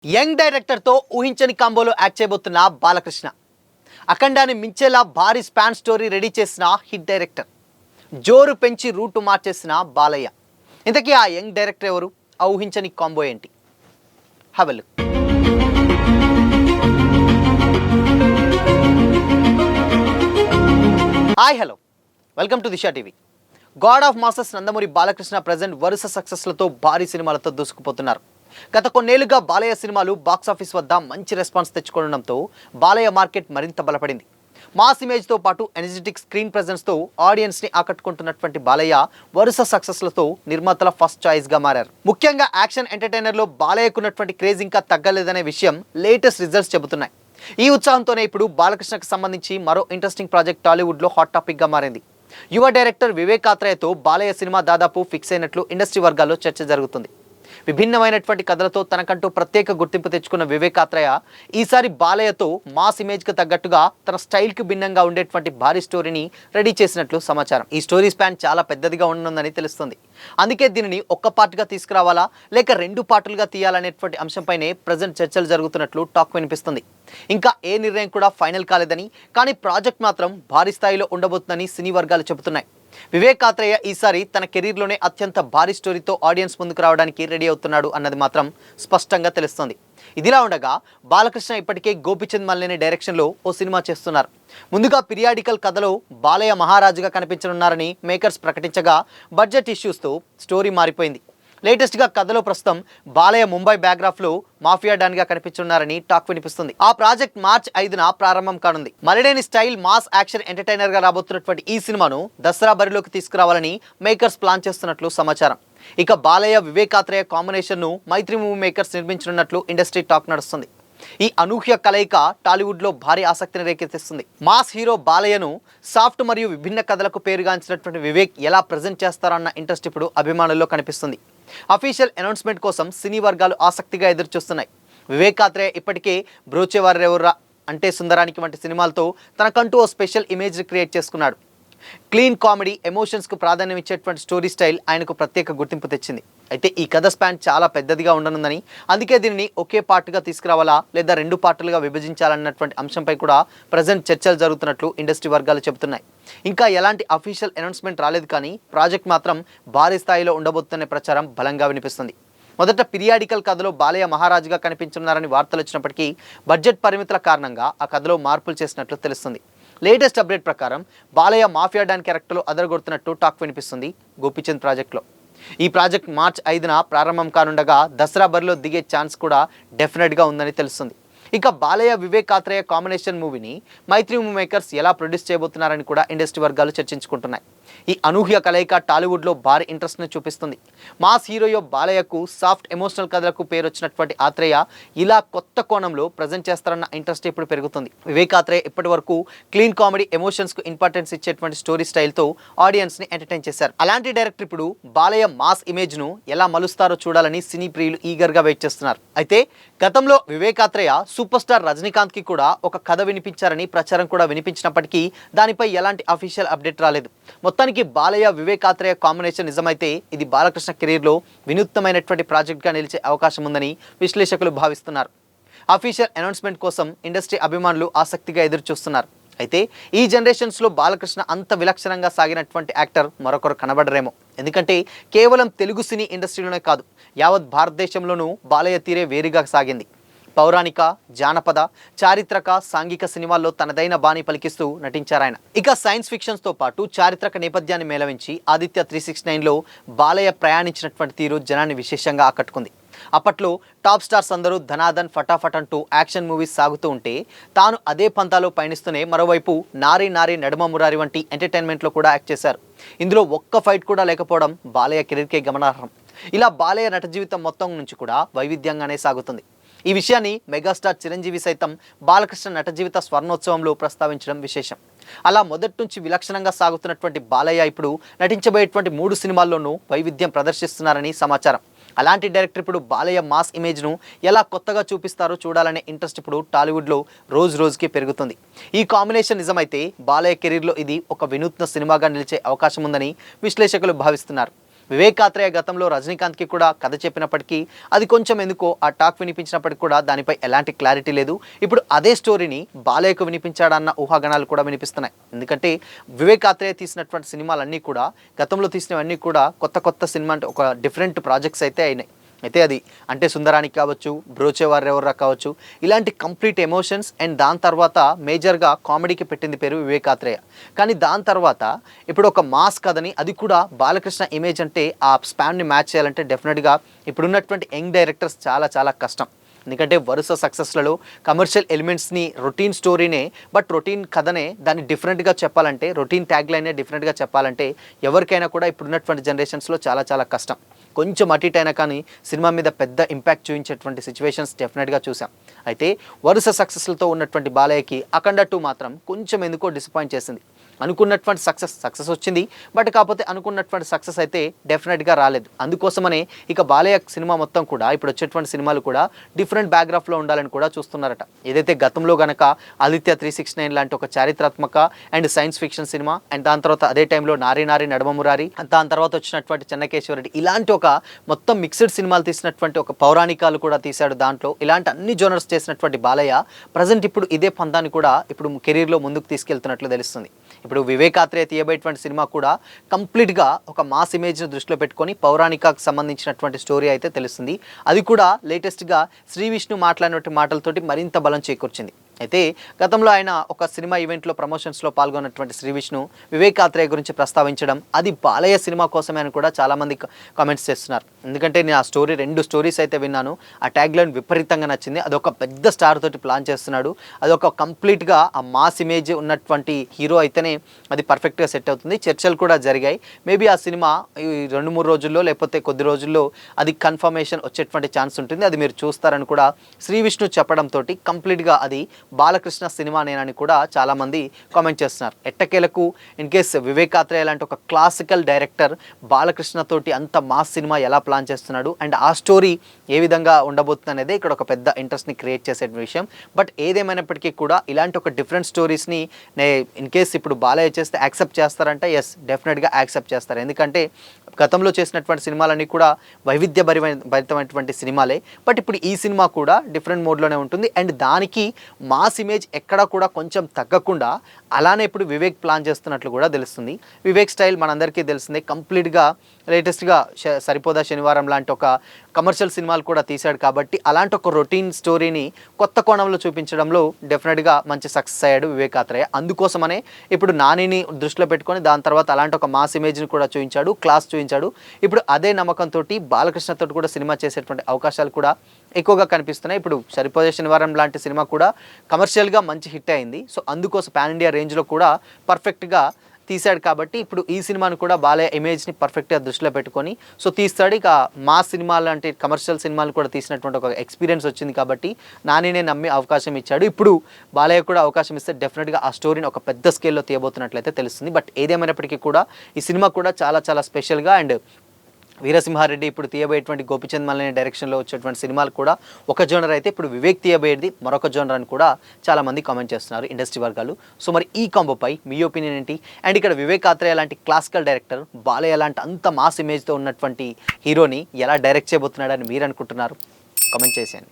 Young director తో ఊహించని కాంబోలో act చేయబోతున్న బాలకృష్ణ అఖండాన్ని మించేలా భారీ స్పాన్ స్టోరీ రెడీ చేసిన హిట్ డైరెక్టర్ జోరు పెంచి రూటు మార్చేసిన బాలయ్య. ఇంతకీ ఆ యంగ్ డైరెక్టర్ ఎవరు? ఆ ఊహించని కాంబో ఏంటి? Have a look. Hi hello, welcome to Disha TV. God of masses Nandamuri Balakrishna present వరుస సక్సెస్లతో భారీ సినిమాలతో దూసుకుపోతున్నారు. గత కొన్నేళ్లుగా బాలయ్య సినిమాలు బాక్సాఫీస్ వద్ద మంచి రెస్పాన్స్ తెచ్చుకోవడంతో బాలయ్య మార్కెట్ మరింత బలపడింది. మాస్ ఇమేజ్తో పాటు ఎనర్జెటిక్ స్క్రీన్ ప్రెజెన్స్తో ఆడియన్స్ని ఆకట్టుకుంటున్నటువంటి బాలయ్య వరుస సక్సెస్లతో నిర్మాతల ఫస్ట్ చాయిస్గా మారారు. ముఖ్యంగా యాక్షన్ ఎంటర్టైనర్లో బాలయ్యకున్నటువంటి క్రేజ్ ఇంకా తగ్గలేదనే విషయం లేటెస్ట్ రిజల్ట్స్ చెబుతున్నాయి. ఈ ఉత్సాహంతోనే ఇప్పుడు బాలకృష్ణకు సంబంధించి మరో ఇంట్రెస్టింగ్ ప్రాజెక్ట్ టాలీవుడ్లో హాట్ టాపిక్గా మారింది. యువ డైరెక్టర్ వివేక్ ఆత్రేయతో బాలయ్య సినిమా దాదాపు ఫిక్స్ అయినట్లు ఇండస్ట్రీ వర్గాల్లో చర్చ జరుగుతుంది. విభిన్నమైనటువంటి కథలతో తనకంటూ ప్రత్యేక గుర్తింపు తెచ్చుకున్న వివేక్ ఆత్రేయ ఈసారి బాలయ్యతో మాస్ ఇమేజ్కి తగ్గట్టుగా తన స్టైల్కి భిన్నంగా ఉండేటువంటి భారీ స్టోరీని రెడీ చేసినట్లు సమాచారం. ఈ స్టోరీ స్పాన్ చాలా పెద్దదిగా ఉండనుందని తెలుస్తుంది. అందుకే దీనిని ఒక్క పార్ట్గా తీసుకురావాలా లేక రెండు పార్టులుగా తీయాలనేటువంటి అంశంపైనే ప్రజెంట్ చర్చలు జరుగుతున్నట్లు టాక్ వినిపిస్తుంది. ఇంకా ఏ నిర్ణయం కూడా ఫైనల్ కాలేదని, కానీ ప్రాజెక్ట్ మాత్రం భారీ స్థాయిలో ఉండబోతుందని సినీ వర్గాలు చెబుతున్నాయి. వివేక్ ఆత్రేయ ఈసారి తన కెరీర్లోనే అత్యంత భారీ స్టోరీతో ఆడియన్స్ ముందుకు రావడానికి రెడీ అవుతున్నాడు అన్నది మాత్రం స్పష్టంగా తెలుస్తుంది. ఇదిలా ఉండగా బాలకృష్ణ ఇప్పటికే గోపిచంద్ మల్లేని డైరెక్షన్లో ఓ సినిమా చేస్తున్నారు. ముందుగా పీరియాడికల్ కథలో బాలయ్య మహారాజుగా కనిపించనున్నారని మేకర్స్ ప్రకటించగా బడ్జెట్ ఇష్యూస్తో స్టోరీ మారిపోయింది. లేటెస్ట్గా కథలో ప్రస్తుతం బాలయ్య ముంబై బ్యాక్గ్రాఫ్లో మాఫియా డాన్గా కనిపించున్నారని టాక్ వినిపిస్తుంది. ఆ ప్రాజెక్ట్ మార్చ్ 5న ప్రారంభం కానుంది. మరిడేని స్టైల్ మాస్ యాక్షన్ ఎంటర్టైనర్గా రాబోతున్నటువంటి ఈ సినిమాను దసరా బరిలోకి తీసుకురావాలని మేకర్స్ ప్లాన్ చేస్తున్నట్లు సమాచారం. ఇక బాలయ్య వివేక్ ఆత్రేయ కాంబినేషన్ను మైత్రి మూవీ మేకర్స్ నిర్మించనున్నట్లు ఇండస్ట్రీ టాక్ నడుస్తుంది. ఈ అనూహ్య కలయిక టాలీవుడ్లో భారీ ఆసక్తిని రేకెత్తిస్తుంది. మాస్ హీరో బాలయ్యను సాఫ్ట్ మరియు విభిన్న కథలకు పేరుగాంచినటువంటి వివేక్ ఎలా ప్రజెంట్ చేస్తారన్న ఇంట్రెస్ట్ ఇప్పుడు అభిమానుల్లో కనిపిస్తుంది. అఫీషియల్ అనౌన్స్మెంట్ కోసం సినీ వర్గాలు ఆసక్తిగా ఎదురుచూస్తున్నాయి. వివేక్ ఆత్రేయ ఇప్పటికే బ్రోచేవారెవర్రా అంటే సుందరానికి వంటి సినిమాలతో తనకంటూ ఓ స్పెషల్ ఇమేజ్ క్రియేట్ చేసుకున్నాడు. క్లీన్ కామెడీ, ఎమోషన్స్కు ప్రాధాన్యం ఇచ్చేటువంటి స్టోరీ స్టైల్ ఆయనకు ప్రత్యేక గుర్తింపు తెచ్చింది. అయితే ఈ కథ స్పాన్ చాలా పెద్దదిగా ఉండనుందని, అందుకే దీనిని ఒకే పార్ట్గా తీసుకురావాలా లేదా రెండు పార్టులుగా విభజించాలన్నటువంటి అంశంపై కూడా ప్రజెంట్ చర్చలు జరుగుతున్నట్లు ఇండస్ట్రీ వర్గాలు చెబుతున్నాయి. ఇంకా ఎలాంటి అఫీషియల్ అనౌన్స్మెంట్ రాలేదు, కానీ ప్రాజెక్ట్ మాత్రం భారీ స్థాయిలో ఉండబోతున్న ప్రచారం బలంగా వినిపిస్తుంది. మొదట పీరియాడికల్ కథలో బాలయ్య మహారాజుగా కనిపించున్నారని వార్తలు వచ్చినప్పటికీ బడ్జెట్ పరిమితుల కారణంగా ఆ కథలో మార్పులు చేసినట్లు తెలుస్తుంది. లేటెస్ట్ అప్డేట్ ప్రకారం బాలయ్య మాఫియా డాన్ క్యారెక్టర్లో అదరగొడుతున్నట్టు టాక్ వినిపిస్తుంది గోపిచంద్ ప్రాజెక్ట్లో. ఈ ప్రాజెక్ట్ మార్చ్ 5న ప్రారంభం కానుండగా దసరా బరిలో దిగే ఛాన్స్ కూడా డెఫినెట్గా ఉందని తెలుస్తుంది. ఇక బాలయ్య వివేక్ ఆత్రేయ కాంబినేషన్ మూవీని మైత్రి మూవీ మేకర్స్ ఎలా ప్రొడ్యూస్ చేయబోతున్నారని కూడా ఇండస్ట్రీ వర్గాలు చర్చించుకుంటున్నాయి. ఈ అనూహ్య కలయిక టాలీవుడ్లో భారీ ఇంట్రెస్ట్ని చూపిస్తుంది. మాస్ హీరోయో బాలయ్యకు సాఫ్ట్ ఎమోషనల్ కథలకు పేరు వచ్చినటువంటి ఆత్రేయ ఇలా కొత్త కోణంలో ప్రజెంట్ చేస్తారన్న ఇంట్రెస్ట్ ఇప్పుడు పెరుగుతుంది. వివేక్ ఆత్రేయ ఇప్పటి వరకు క్లీన్ కామెడీ, ఎమోషన్స్కు ఇంపార్టెన్స్ ఇచ్చేటువంటి స్టోరీ స్టైల్తో ఆడియన్స్ని ఎంటర్టైన్ చేశారు. అలాంటి డైరెక్టర్ ఇప్పుడు బాలయ్య మాస్ ఇమేజ్ను ఎలా మలుస్తారో చూడాలని సినీ ప్రియులు ఈగర్గా వెయిట్ చేస్తున్నారు. అయితే గతంలో వివేక్ ఆత్రేయ సూపర్ స్టార్ రజనీకాంత్కి కూడా ఒక కథ వినిపించారని ప్రచారం కూడా వినిపించినప్పటికీ దానిపై ఎలాంటి అఫీషియల్ అప్డేట్ రాలేదు. మొత్తానికి బాలయ్య వివేక్ ఆత్రేయ కాంబినేషన్ నిజమైతే ఇది బాలకృష్ణ కెరీర్లో వినూత్నమైనటువంటి ప్రాజెక్ట్గా నిలిచే అవకాశం ఉందని విశ్లేషకులు భావిస్తున్నారు. అఫీషియల్ అనౌన్స్మెంట్ కోసం ఇండస్ట్రీ అభిమానులు ఆసక్తిగా ఎదురు చూస్తున్నారు. అయితే ఈ జనరేషన్స్లో బాలకృష్ణ అంత విలక్షణంగా సాగినటువంటి యాక్టర్ మరొకరు కనబడరేమో. ఎందుకంటే కేవలం తెలుగు సినీ ఇండస్ట్రీలోనే కాదు, యావత్ భారతదేశంలోనూ బాలయ్య తీరే వేరుగా సాగింది. పౌరాణిక, జానపద, చారిత్రక, సాంఘిక సినిమాల్లో తనదైన బాణి పలికిస్తూ నటించారాయన. ఇక సైన్స్ ఫిక్షన్స్తో పాటు చారిత్రక నేపథ్యాన్ని మేళవించి ఆదిత్య 369లో బాలయ్య ప్రయాణించినటువంటి తీరు జనాన్ని విశేషంగా ఆకట్టుకుంది. అప్పట్లో టాప్ స్టార్స్ అందరూ ధనాధన్, ఫటాఫట్ అంటూ యాక్షన్ మూవీస్ సాగుతూ ఉంటే తాను అదే పంతాలో పయనిస్తూనే మరోవైపు నారీ నారీ నడుమ మురారి వంటి ఎంటర్టైన్మెంట్లో కూడా యాక్ట్ చేశారు. ఇందులో ఒక్క ఫైట్ కూడా లేకపోవడం బాలయ్య కెరీర్కే గమనార్హం. ఇలా బాలయ్య నట జీవితం మొత్తం నుంచి కూడా వైవిధ్యంగానే సాగుతుంది. ఈ విషయాన్ని మెగాస్టార్ చిరంజీవి సైతం బాలకృష్ణ నట జీవిత స్వర్ణోత్సవంలో ప్రస్తావించడం విశేషం. అలా మొదటి నుంచి విలక్షణంగా సాగుతున్నటువంటి బాలయ్య ఇప్పుడు నటించబోయేటువంటి 3 సినిమాల్లోనూ వైవిధ్యం ప్రదర్శిస్తున్నారని సమాచారం. అలాంటి డైరెక్టర్ ఇప్పుడు బాలయ్య మాస్ ఇమేజ్ను ఎలా కొత్తగా చూపిస్తారో చూడాలనే ఇంట్రెస్ట్ ఇప్పుడు టాలీవుడ్లో రోజు రోజుకి పెరుగుతుంది. ఈ కాంబినేషన్ నిజమైతే బాలయ్య కెరీర్లో ఇది ఒక వినూత్న సినిమాగా నిలిచే అవకాశం ఉందని విశ్లేషకులు భావిస్తున్నారు. వివేక్ ఆత్రేయ గతంలో రజనీకాంత్కి కూడా కథ చెప్పినప్పటికీ అది కొంచెం ఎందుకో ఆ టాక్ వినిపించినప్పటికీ కూడా దానిపై ఎలాంటి క్లారిటీ లేదు. ఇప్పుడు అదే స్టోరీని బాలయ్యకు వినిపించాడన్న ఊహాగానాలు కూడా వినిపిస్తున్నాయి. ఎందుకంటే వివేక్ ఆత్రేయ తీసినటువంటి సినిమాలన్నీ కూడా గతంలో తీసినవన్నీ కూడా కొత్త సినిమా అంటే ఒక డిఫరెంట్ ప్రాజెక్ట్స్ అయితే అయినాయి. అయితే అది అంటే సుందరానికి కావచ్చు, బ్రోచేవారెవర్రా కావచ్చు, ఇలాంటి కంప్లీట్ ఎమోషన్స్ అండ్ దాని తర్వాత మేజర్గా కామెడీకి పెట్టింది పేరు వివేక్ ఆత్రేయ. కానీ దాని తర్వాత ఇప్పుడు ఒక మాస్ కథని, అది కూడా బాలకృష్ణ ఇమేజ్ అంటే ఆ స్పాన్ని మ్యాచ్ చేయాలంటే డెఫినెట్గా ఇప్పుడున్నటువంటి యంగ్ డైరెక్టర్స్ చాలా కష్టం. ఎందుకంటే వరుస సక్సెస్లలో కమర్షియల్ ఎలిమెంట్స్ని, రొటీన్ స్టోరీనే బట్ రొటీన్ కథనే దాన్ని డిఫరెంట్గా చెప్పాలంటే, రొటీన్ ట్యాగ్ లైనే డిఫరెంట్గా చెప్పాలంటే ఎవరికైనా కూడా ఇప్పుడున్నటువంటి జనరేషన్స్లో చాలా కష్టం. కొంచెం అటు ఇటు అయినా కానీ సినిమా మీద పెద్ద ఇంపాక్ట్ చూపించేటువంటి సిచ్యువేషన్స్ డెఫినెట్గా చూసాం. అయితే వరుస సక్సెస్లతో ఉన్నటువంటి బాలయ్యకి అఖండ 2 మాత్రం కొంచెం ఎందుకో డిసప్పాయింట్ చేసింది. అనుకున్నటువంటి సక్సెస్ వచ్చింది, బట్ కాకపోతే అనుకున్నటువంటి సక్సెస్ అయితే డెఫినెట్గా రాలేదు. అందుకోసమనే ఇక బాలయ్య సినిమా మొత్తం కూడా ఇప్పుడు వచ్చేటువంటి సినిమాలు కూడా డిఫరెంట్ బ్యాక్గ్రాఫ్లో ఉండాలని కూడా చూస్తున్నారట. ఏదైతే గతంలో గనక ఆదిత్య 369 లాంటి ఒక చారిత్రాత్మక and science fiction cinema, and దాని తర్వాత అదే టైంలో నారీ నడమమురారి, దాని తర్వాత వచ్చినటువంటి చెన్నకేశ్వరరెడ్డి, ఇలాంటి ఒక మొత్తం మిక్స్డ్ సినిమాలు తీసినటువంటి ఒక పౌరాణికాలు కూడా తీశాడు. దాంట్లో ఇలాంటి అన్ని జోనర్స్ చేసినటువంటి బాలయ్య ప్రజెంట్ ఇప్పుడు ఇదే పందాన్ని కూడా ఇప్పుడు కెరీర్లో ముందుకు తీసుకెళ్తున్నట్లు తెలుస్తుంది. ఇప్పుడు వివేక్ ఆత్రేయ తీయబోయేటువంటి సినిమా కూడా కంప్లీట్గా ఒక మాస్ ఇమేజ్ను దృష్టిలో పెట్టుకొని పౌరాణికకు సంబంధించినటువంటి స్టోరీ అయితే తెలుస్తుంది. అది కూడా లేటెస్ట్గా శ్రీ విష్ణు మాట్లాడినటువంటి మాటలతోటి మరింత బలం చేకూర్చింది. అయితే గతంలో ఆయన ఒక సినిమా ఈవెంట్లో ప్రమోషన్స్లో పాల్గొన్నటువంటి శ్రీ విష్ణు వివేక్ ఆత్రేయ గురించి ప్రస్తావించడం అది బాలయ్య సినిమా కోసమే అని కూడా చాలామంది కామెంట్స్ చేస్తున్నారు. ఎందుకంటే నేను ఆ స్టోరీ 2 స్టోరీస్ అయితే విన్నాను. ఆ ట్యాగ్ లైన్ విపరీతంగా నచ్చింది. అదొక పెద్ద స్టార్ తోటి ప్లాన్ చేస్తున్నాడు. అదొక కంప్లీట్గా ఆ మాస్ ఇమేజ్ ఉన్నటువంటి హీరో అయితేనే అది పర్ఫెక్ట్గా సెట్ అవుతుంది. చర్చలు కూడా జరిగాయి. మేబీ ఆ సినిమా ఈ 2-3 రోజుల్లో లేకపోతే కొద్ది రోజుల్లో అది కన్ఫర్మేషన్ వచ్చేటువంటి ఛాన్స్ ఉంటుంది. అది మీరు చూస్తారని కూడా శ్రీ విష్ణు చెప్పడంతో కంప్లీట్గా అది బాలకృష్ణ సినిమా నేనని కూడా చాలామంది కామెంట్ చేస్తున్నారు. ఎట్టకేలకు ఇన్ కేస్ వివేక్ ఆత్రేయ లాంటి ఒక క్లాసికల్ డైరెక్టర్ బాలకృష్ణ తోటి అంత మాస్ సినిమా ఎలా ప్లాన్ చేస్తున్నాడు అండ్ ఆ స్టోరీ ఏ విధంగా ఉండబోతుంది అనేది ఇక్కడ ఒక పెద్ద ఇంట్రెస్ట్ని క్రియేట్ చేసే విషయం. బట్ ఏదేమైనప్పటికీ కూడా ఇలాంటి ఒక డిఫరెంట్ స్టోరీస్ని ఇన్ కేస్ ఇప్పుడు బాలయ్య చేస్తే యాక్సెప్ట్ చేస్తారంటే ఎస్ డెఫినెట్గా యాక్సెప్ట్ చేస్తారు. ఎందుకంటే గతంలో చేసినటువంటి సినిమాలన్నీ కూడా వైవిధ్యభరితమైనటువంటి సినిమాలే. బట్ ఇప్పుడు ఈ సినిమా కూడా డిఫరెంట్ మోడ్లోనే ఉంటుంది అండ్ దానికి మాస్ ఇమేజ్ ఎక్కడా కూడా కొంచెం తగ్గకుండా అలానే ఇప్పుడు వివేక్ ప్లాన్ చేస్తున్నట్లు కూడా తెలుస్తుంది. వివేక్ స్టైల్ మనందరికీ తెలిసిందే. కంప్లీట్గా లేటెస్ట్గా సరిపోదా శనివారం లాంటి ఒక కమర్షియల్ సినిమాలు కూడా తీశాడు. కాబట్టి అలాంటి ఒక రొటీన్ స్టోరీని కొత్త కోణంలో చూపించడంలో డెఫినెట్గా మంచి సక్సెస్ అయ్యాడు వివేక్ ఆత్రేయ. అందుకోసమనే ఇప్పుడు నానిని దృష్టిలో పెట్టుకొని దాని తర్వాత అలాంటి ఒక మాస్ ఇమేజ్ని కూడా చూపించాడు, క్లాస్ చూపించాడు. ఇప్పుడు అదే నమ్మకంతో బాలకృష్ణతో కూడా సినిమా చేసేటువంటి అవకాశాలు కూడా ఎక్కువగా కనిపిస్తున్నాయి. ఇప్పుడు సరిపోదే శనివారం లాంటి సినిమా కూడా కమర్షియల్గా మంచి హిట్ అయింది. సో అందుకోసం పాన్ ఇండియా రేంజ్లో కూడా పర్ఫెక్ట్గా తీశాడు. కాబట్టి ఇప్పుడు ఈ సినిమాను కూడా బాలయ్య ఇమేజ్ని పర్ఫెక్ట్గా దృష్టిలో పెట్టుకొని సో తీస్తాడు. ఇక మా సినిమాలు అంటే కమర్షియల్ సినిమాలు కూడా తీసినటువంటి ఒక ఎక్స్పీరియన్స్ వచ్చింది కాబట్టి నానినే నమ్మి అవకాశం ఇచ్చాడు. ఇప్పుడు బాలయ్య కూడా అవకాశం ఇస్తే డెఫినెట్గా ఆ స్టోరీని ఒక పెద్ద స్కేల్లో తీయబోతున్నట్లయితే తెలుస్తుంది. బట్ ఏదేమైనప్పటికీ కూడా ఈ సినిమా కూడా చాలా స్పెషల్గా అండ్ వీరసింహారెడ్డి ఇప్పుడు తీయబోయేటువంటి గోపిచంద్ మల్లెని డైరెక్షన్లో వచ్చేటువంటి సినిమాలు కూడా ఒక జోనర్ అయితే ఇప్పుడు వివేక్ తీయబోయేది మరొక జోనర్ అని కూడా చాలామంది కామెంట్ చేస్తున్నారు ఇండస్ట్రీ వర్గాలు. సో మరి ఈ కాంబోపై మీ ఒపీనియన్ ఏంటి? అండ్ ఇక్కడ వివేక్ ఆత్రేయ లాంటి క్లాసికల్ డైరెక్టర్ బాలయ్య లాంటి అంత మాస్ ఇమేజ్తో ఉన్నటువంటి హీరోని ఎలా డైరెక్ట్ చేయబోతున్నాడని మీరు అనుకుంటున్నారు? కామెంట్ చేసేయండి.